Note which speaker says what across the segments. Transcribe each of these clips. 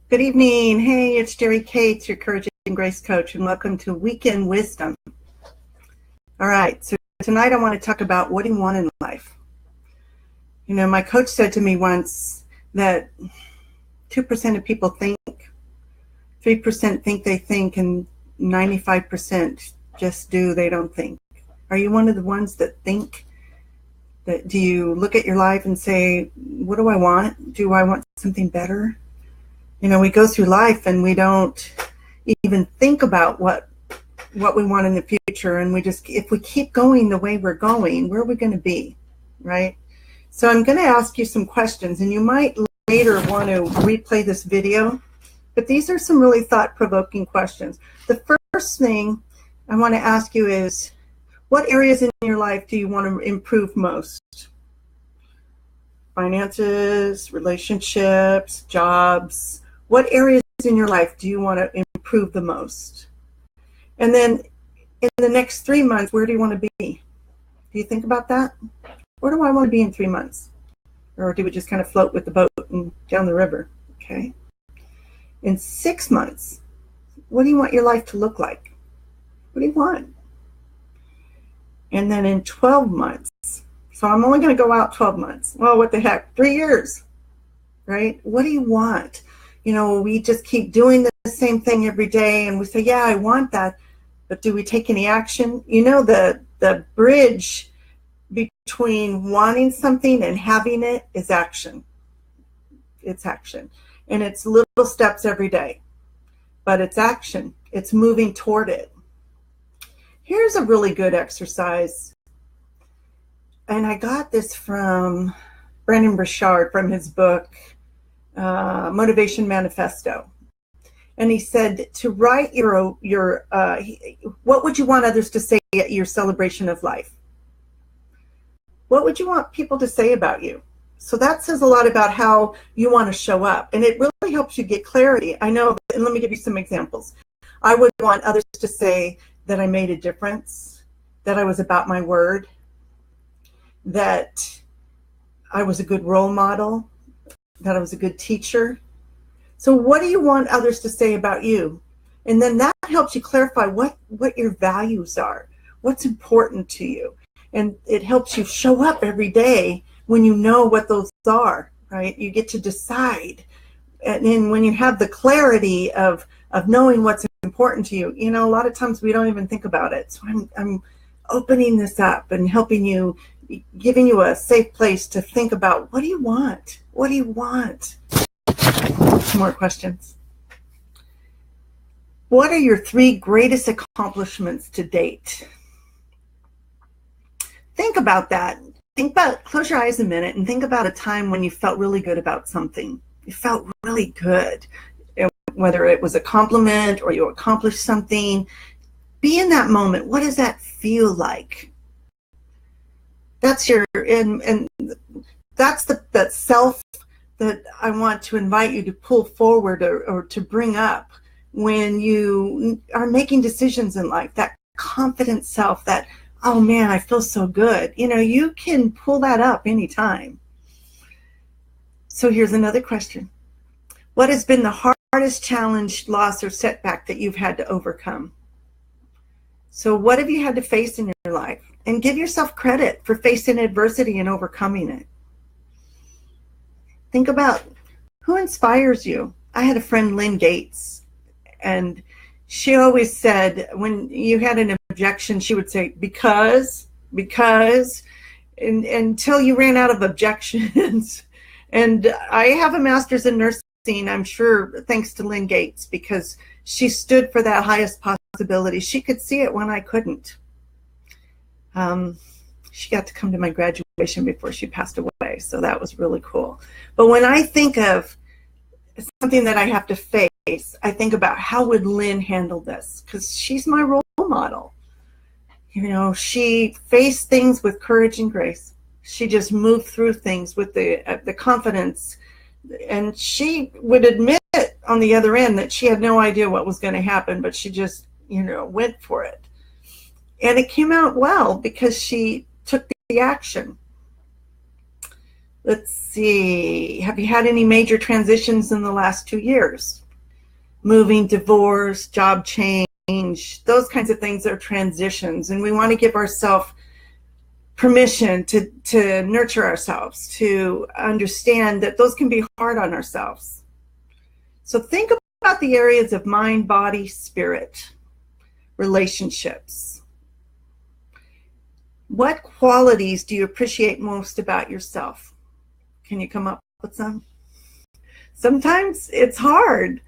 Speaker 1: Good evening. Hey, it's Jerry Cates, your Courage and Grace coach, and welcome to Weekend Wisdom. All right, so tonight I want to talk about what do you want in life. You know, my coach said to me once that 2% of people think, 3% think they think, and 95% just do, they don't think. Are you one of the ones that think? Do you look at your life and say, what do I want? Do I want something better? You know, we go through life and we don't even think about what we want in the future. And if we keep going the way we're going, where are we going to be, right? So I'm going to ask you some questions, and you might later want to replay this video, but these are some really thought-provoking questions. The first thing I want to ask you is, what areas in your life do you want to improve most? Finances, relationships, jobs. What areas in your life do you want to improve the most? And then in the next 3 months, where do you want to be? Do you think about that? Where do I want to be in 3 months? Or do we just kind of float with the boat and down the river? Okay. In 6 months, what do you want your life to look like? What do you want? And then in 12 months, so I'm only going to go out 12 months. Well, what the heck? 3 years, right? What do you want? You know, we just keep doing the same thing every day, and we say, yeah, I want that, but do we take any action? You know, the bridge between wanting something and having it is action. It's action. And it's little steps every day, but it's action. It's moving toward it. Here's a really good exercise. And I got this from Brendon Burchard from his book, Motivation Manifesto. And he said to write what would you want others to say at your celebration of life? What would you want people to say about you? So that says a lot about how you want to show up. And it really helps you get clarity. I know, and let me give you some examples. I would want others to say that I made a difference, that I was about my word, that I was a good role model, that I was a good teacher. So what do you want others to say about you? And then that helps you clarify what your values are, what's important to you. And it helps you show up every day when you know what those are, right? You get to decide. And then when you have the clarity of knowing what's important to you, you know, a lot of times we don't even think about it. So I'm opening this up and helping you, giving you a safe place to think about, what do you want? What do you want? Some more questions. What are your 3 greatest accomplishments to date? Think about that. Close your eyes a minute and think about a time when you felt really good about something. You felt really good, whether it was a compliment or you accomplished something. Be in that moment. What does that feel like? That's and that's that self that I want to invite you to pull forward or to bring up when you are making decisions in life. That confident self, that, oh man, I feel so good. You know, you can pull that up anytime. So here's another question. What has been the hardest challenge, loss, or setback that you've had to overcome? So what have you had to face in your life? And give yourself credit for facing adversity and overcoming it. Think about who inspires you. I had a friend, Lynn Gates, and she always said when you had an objection, she would say, because, and until you ran out of objections. And I have a master's in nursing, I'm sure, thanks to Lynn Gates, because she stood for that highest possibility. She could see it when I couldn't. She got to come to my graduation before she passed away, so that was really cool. But when I think of something that I have to face, I think about how would Lynn handle this, because she's my role model. You know, she faced things with courage and grace. She just moved through things with the confidence, and she would admit on the other end that she had no idea what was going to happen, but she just, you know, went for it. And it came out well because she took the action. Let's see. Have you had any major transitions in the last 2 years? Moving, divorce, job change, those kinds of things are transitions. And we want to give ourselves permission to nurture ourselves, to understand that those can be hard on ourselves. So think about the areas of mind, body, spirit, relationships. What qualities do you appreciate most about yourself? Can you come up with some? Sometimes it's hard.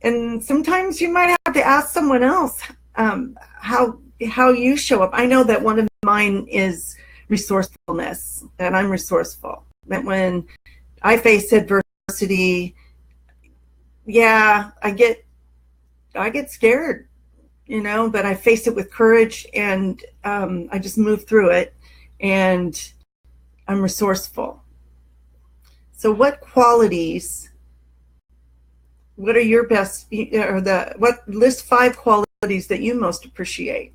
Speaker 1: And sometimes you might have to ask someone else how you show up. I know that one of mine is resourcefulness, and I'm resourceful. That when I face adversity, yeah, I get scared, but I face it with courage, and I just move through it, and I'm resourceful. So what qualities, what are your best, list 5 qualities that you most appreciate?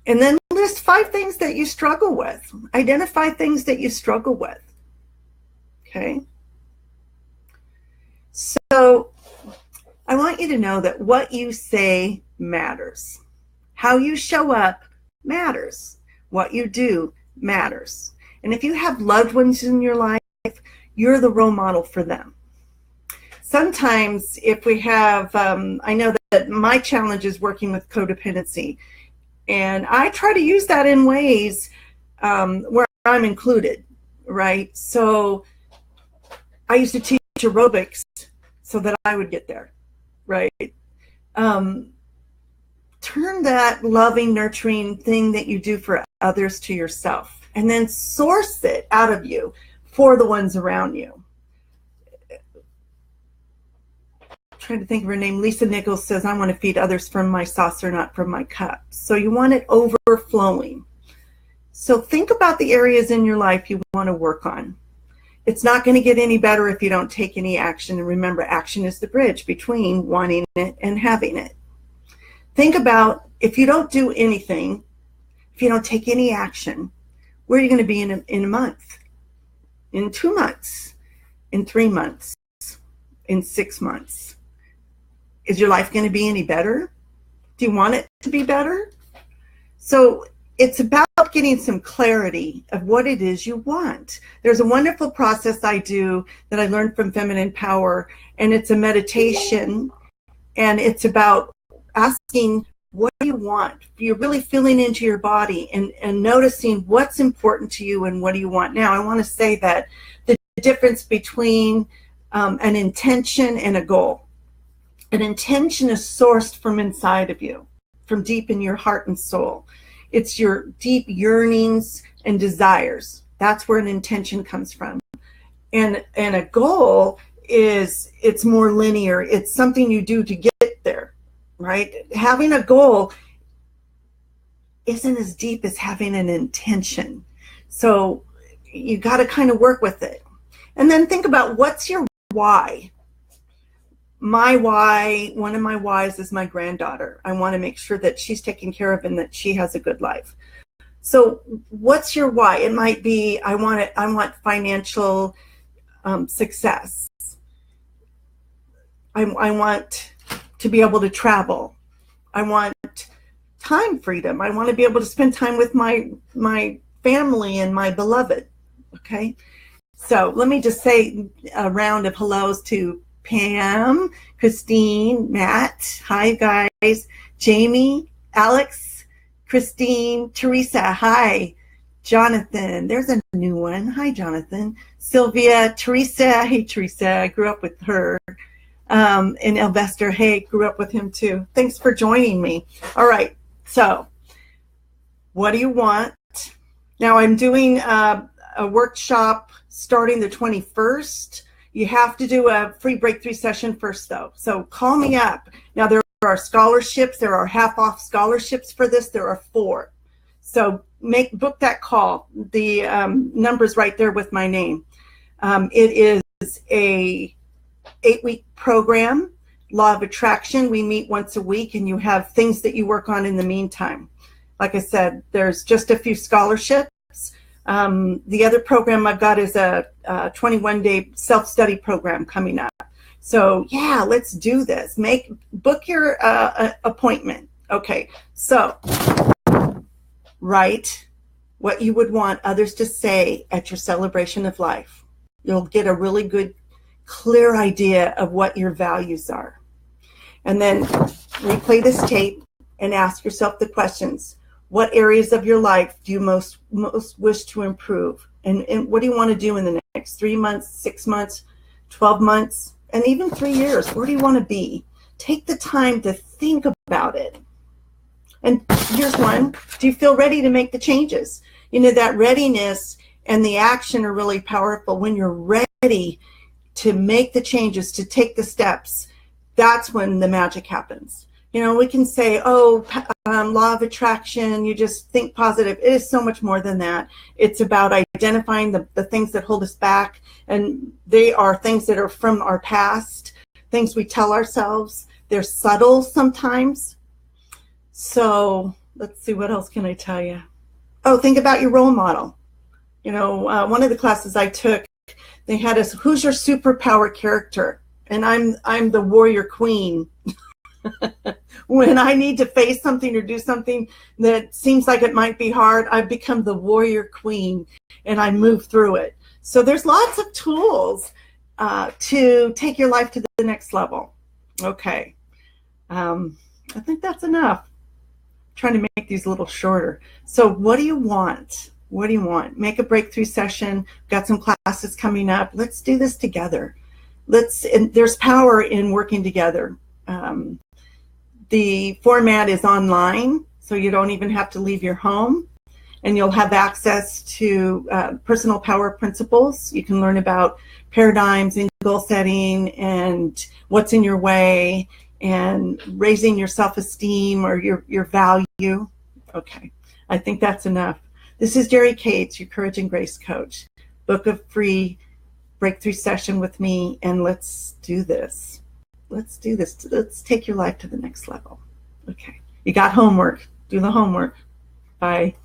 Speaker 1: And then list 5 things that you struggle with. Identify things that you struggle with. Okay? So I want you to know that what you say matters. How you show up matters. What you do matters. And if you have loved ones in your life, you're the role model for them. Sometimes if we have, I know that my challenge is working with codependency. And I try to use that in ways where I'm included, right? So I used to teach aerobics so that I would get there, right? Turn that loving, nurturing thing that you do for others to yourself, and then source it out of you for the ones around you. Trying to think of her name. Lisa Nichols says, I want to feed others from my saucer, not from my cup. So you want it overflowing. So think about the areas in your life you want to work on. It's not going to get any better if you don't take any action. And remember, action is the bridge between wanting it and having it. Think about if you don't do anything, if you don't take any action, where are you going to be in a month, in 2 months, in 3 months, in 6 months? Is your life going to be any better? Do you want it to be better? So it's about getting some clarity of what it is you want. There's a wonderful process I do that I learned from Feminine Power, and it's a meditation, and it's about asking, what do you want? You're really feeling into your body and noticing what's important to you and what do you want. Now, I want to say that the difference between an intention and a goal. An intention is sourced from inside of you, from deep in your heart and soul. It's your deep yearnings and desires. That's where an intention comes from. And a goal it's more linear. It's something you do to get there, right? Having a goal isn't as deep as having an intention. So you got to kind of work with it. And then think about, what's your why? My why, one of my whys is my granddaughter. I want to make sure that she's taken care of and that she has a good life. So what's your why? It might be, I want financial success. I want to be able to travel. I want time freedom. I want to be able to spend time with my family and my beloved. Okay. So let me just say a round of hellos to Pam, Christine, Matt, hi guys, Jamie, Alex, Christine, Teresa, hi, Jonathan, there's a new one, hi Jonathan, Sylvia, Teresa, hey Teresa, I grew up with her, and Elvester, hey, grew up with him too. Thanks for joining me. All right, so what do you want? Now I'm doing a workshop starting the 21st. You have to do a free breakthrough session first, though. So call me up. Now, there are scholarships. There are half-off scholarships for this. There are 4. So book that call. The number's right there with my name. It is a 8-week program, Law of Attraction. We meet once a week, and you have things that you work on in the meantime. Like I said, there's just a few scholarships, The other program I've got is a 21-day self-study program coming up. So yeah, let's do this. Book your appointment. Okay, so write what you would want others to say at your celebration of life. You'll get a really good, clear idea of what your values are. And then replay this tape and ask yourself the questions. What areas of your life do you most wish to improve? And what do you want to do in the next 3 months, 6 months, 12 months, and even 3 years? Where do you want to be? Take the time to think about it. And here's one. Do you feel ready to make the changes? You know, that readiness and the action are really powerful. When you're ready to make the changes, to take the steps, that's when the magic happens. You know, we can say, oh, law of attraction, you just think positive. It is so much more than that. It's about identifying the things that hold us back. And they are things that are from our past, things we tell ourselves. They're subtle sometimes. So let's see, what else can I tell you? Oh, think about your role model. You know, one of the classes I took, they had us, who's your superpower character? And I'm the warrior queen. When I need to face something or do something that seems like it might be hard, I've become the warrior queen and I move through it. So there's lots of tools to take your life to the next level. Okay. I think that's enough. I'm trying to make these a little shorter. So what do you want? What do you want? Make a breakthrough session. Got some classes coming up. Let's do this together. And there's power in working together. The format is online, so you don't even have to leave your home, and you'll have access to personal power principles. You can learn about paradigms in goal setting and what's in your way and raising your self-esteem or your value. Okay, I think that's enough. This is Jerry Cates, your Courage and Grace coach. Book a free breakthrough session with me, and let's do this. Let's do this. Let's take your life to the next level. Okay. You got homework. Do the homework. Bye.